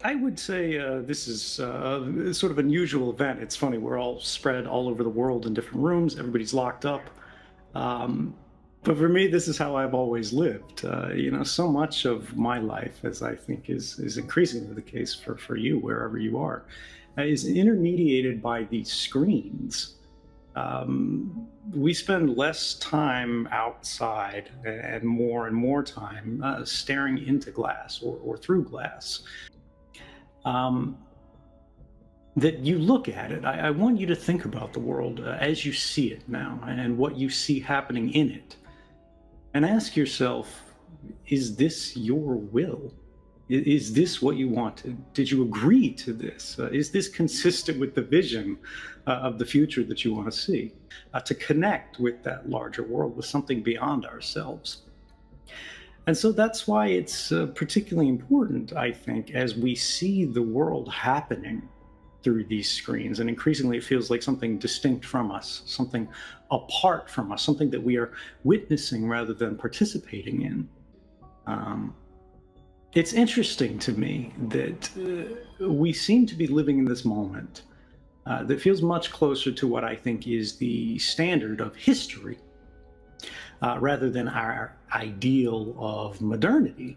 I would say this is sort of unusual event. It's funny, we're all spread all over the world in different rooms, everybody's locked up. Um, but for me, this is how I've always lived. So much of my life, as I think is increasingly the case for you, wherever you are, is intermediated by these screens. We spend less time outside and more time staring into glass or through glass. um, that you look at it. I want you to think about the world as you see it now and what you see happening in it. And ask yourself, is this your will? Is this what you wanted? Did you agree to this? Is this consistent with the vision of the future that you want to see? To connect with that larger world, with something beyond ourselves. And so that's why it's particularly important, I think, as we see the world happening through these screens. And increasingly, it feels like something distinct from us, something apart from us, something that we are witnessing rather than participating in. Um, it's interesting to me that we seem to be living in this moment that feels much closer to what I think is the standard of history rather than our ideal of modernity,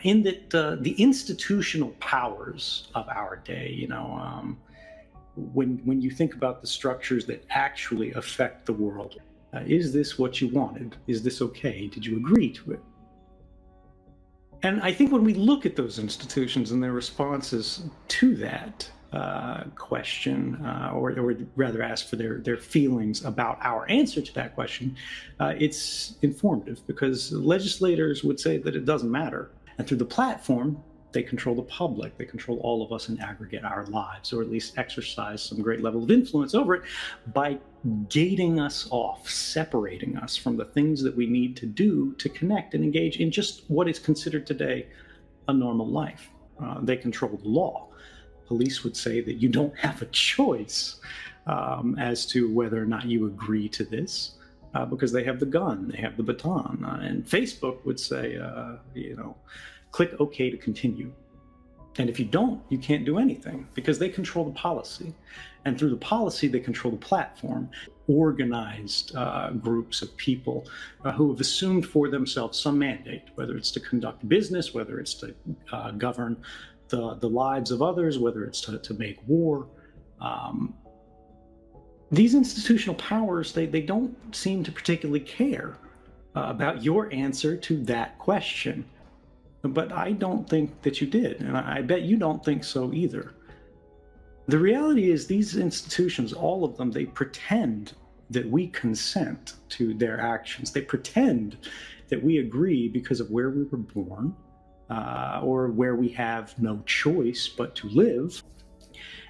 in that the institutional powers of our day, when you think about the structures that actually affect the world, is this what you wanted? Is this okay? Did you agree to it? And I think when we look at those institutions and their responses to that question, or rather ask for their feelings about our answer to that question, it's informative because legislators would say that it doesn't matter. And through the platform, they control the public, they control all of us and aggregate our lives, or at least exercise some great level of influence over it by gating us off, separating us from the things that we need to do to connect and engage in just what is considered today a normal life. They control the law. Police would say that you don't have a choice as to whether or not you agree to this. Because they have the gun, they have the baton. And Facebook would say, click OK to continue. And if you don't, you can't do anything because they control the policy. And through the policy, they control the platform. Organized groups of people who have assumed for themselves some mandate, whether it's to conduct business, whether it's to govern the lives of others, whether it's to make war. These institutional powers, they don't seem to particularly care about your answer to that question. But I don't think that you did, and I bet you don't think so either. The reality is these institutions, all of them, they pretend that we consent to their actions. They pretend that we agree because of where we were born, or where we have no choice but to live.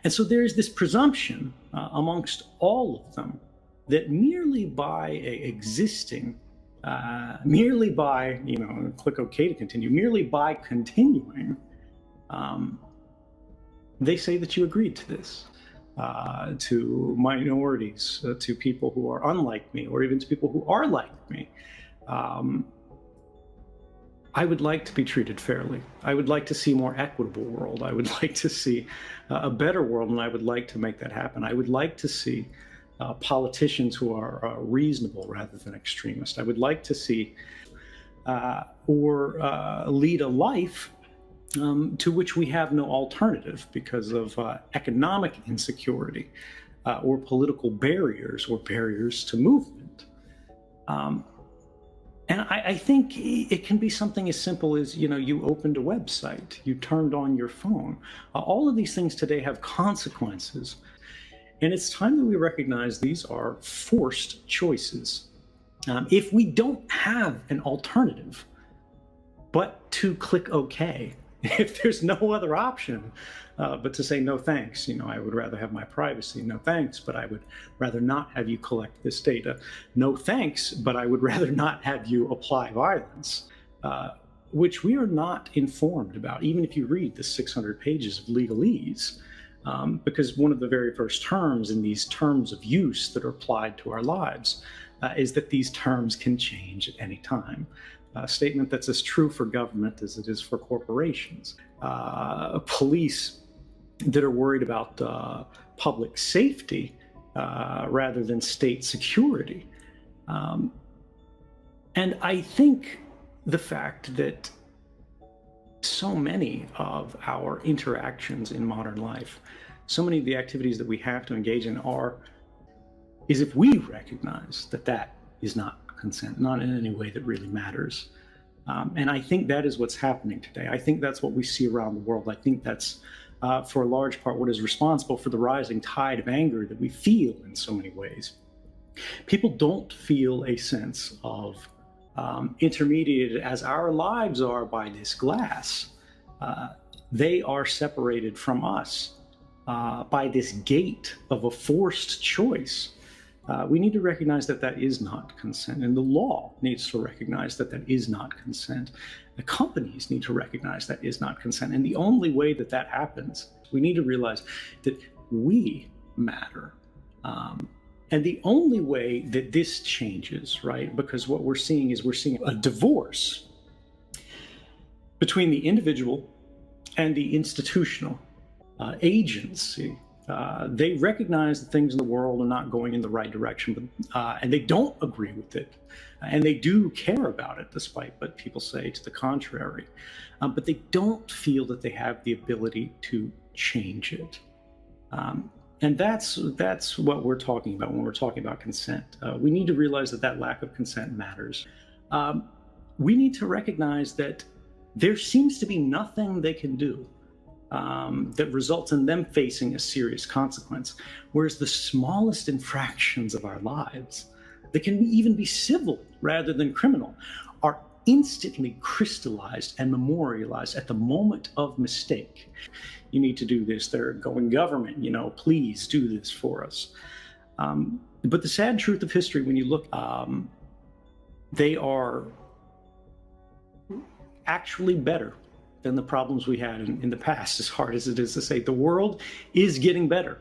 And so there's this presumption amongst all of them that merely by existing, merely by, click OK to continue, merely by continuing, they say that you agreed to this. To minorities, to people who are unlike me, or even to people who are like me. I would like to be treated fairly. I would like to see a more equitable world. I would like to see a better world, and I would like to make that happen. I would like to see politicians who are reasonable rather than extremist. I would like to see or lead a life to which we have no alternative because of economic insecurity or political barriers or barriers to movement. And I think it can be something as simple as, you opened a website, you turned on your phone. All of these things today have consequences. And it's time that we recognize these are forced choices. If we don't have an alternative but to click OK, if there's no other option but to say no thanks, I would rather have my privacy. No thanks, but I would rather not have you collect this data. No thanks, but I would rather not have you apply violence, which we are not informed about, even if you read the 600 pages of legalese. Because one of the very first terms in these terms of use that are applied to our lives is that these terms can change at any time. a statement that's as true for government as it is for corporations. Police that are worried about public safety rather than state security. And I think the fact that so many of our interactions in modern life, so many of the activities that we have to engage in is if we recognize that that is not consent, not in any way that really matters. And I think that is what's happening today. I think that's what we see around the world. I think that's, for a large part, what is responsible for the rising tide of anger that we feel in so many ways. People don't feel a sense of intermediated as our lives are by this glass. They are separated from us by this gate of a forced choice. We need to recognize that that is not consent, and the law needs to recognize that that is not consent. The companies need to recognize that is not consent, and the only way that that happens, we need to realize that we matter. And the only way that this changes, right, because what we're seeing is a divorce between the individual and the institutional agency. They recognize that things in the world are not going in the right direction, and they don't agree with it. And they do care about it, despite what people say to the contrary. But they don't feel that they have the ability to change it. And that's what we're talking about when we're talking about consent. We need to realize that that lack of consent matters. We need to recognize that there seems to be nothing they can do that results in them facing a serious consequence, whereas the smallest infractions of our lives, that can even be civil rather than criminal, are instantly crystallized and memorialized at the moment of mistake. You need to do this. They're going, government, please do this for us. But the sad truth of history, when you look, they are actually better than the problems we had in the past, as hard as it is to say. The world is getting better,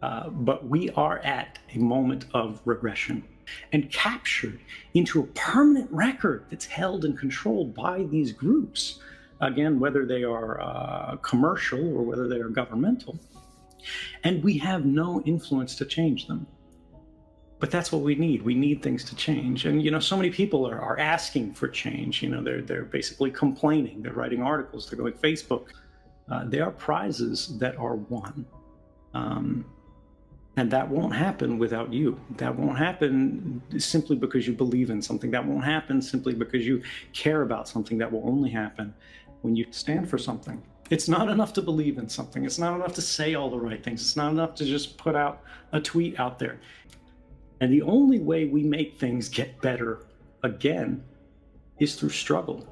but we are at a moment of regression and captured into a permanent record that's held and controlled by these groups. Again, whether they are commercial or whether they are governmental, and we have no influence to change them. But that's what we need. We need things to change. And, so many people are asking for change. They're basically complaining. They're writing articles. They're going Facebook. There are prizes that are won. And that won't happen without you. That won't happen simply because you believe in something. That won't happen simply because you care about something. That will only happen when you stand for something. It's not enough to believe in something. It's not enough to say all the right things. It's not enough to just put out a tweet out there. And the only way we make things get better again is through struggle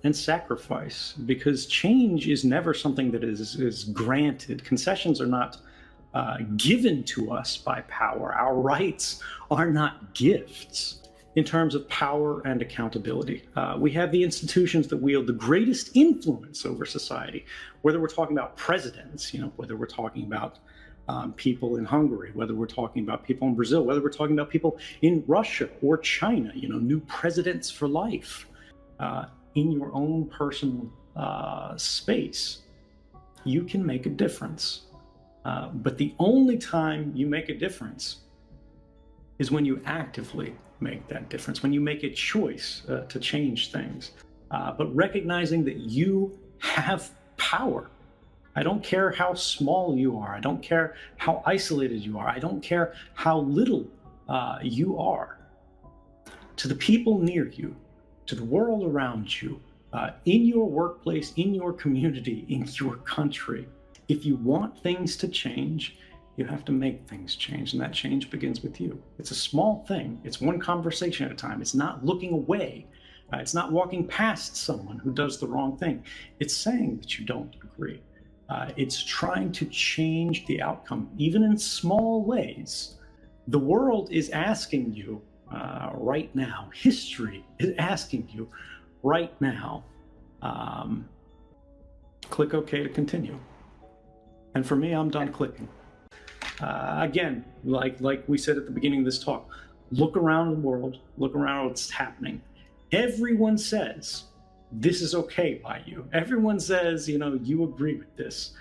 and sacrifice, because change is never something that is granted. Concessions are not given to us by power. Our rights are not gifts in terms of power and accountability. We have the institutions that wield the greatest influence over society, whether we're talking about presidents, whether we're talking about people in Hungary, whether we're talking about people in Brazil, whether we're talking about people in Russia or China, new presidents for life. In your own personal space, you can make a difference. But the only time you make a difference is when you actively make that difference, when you make a choice to change things. But recognizing that you have power. I don't care how small you are. I don't care how isolated you are. I don't care how little you are. To the people near you, to the world around you, in your workplace, in your community, in your country, if you want things to change, you have to make things change, and that change begins with you. It's a small thing. It's one conversation at a time. It's not looking away. It's not walking past someone who does the wrong thing. It's saying that you don't agree. It's trying to change the outcome, even in small ways. The world is asking you right now, history is asking you right now, click OK to continue. And for me, I'm done clicking. Again, like we said at the beginning of this talk, look around the world, look around what's happening, everyone says this is okay by you. Everyone says, you agree with this.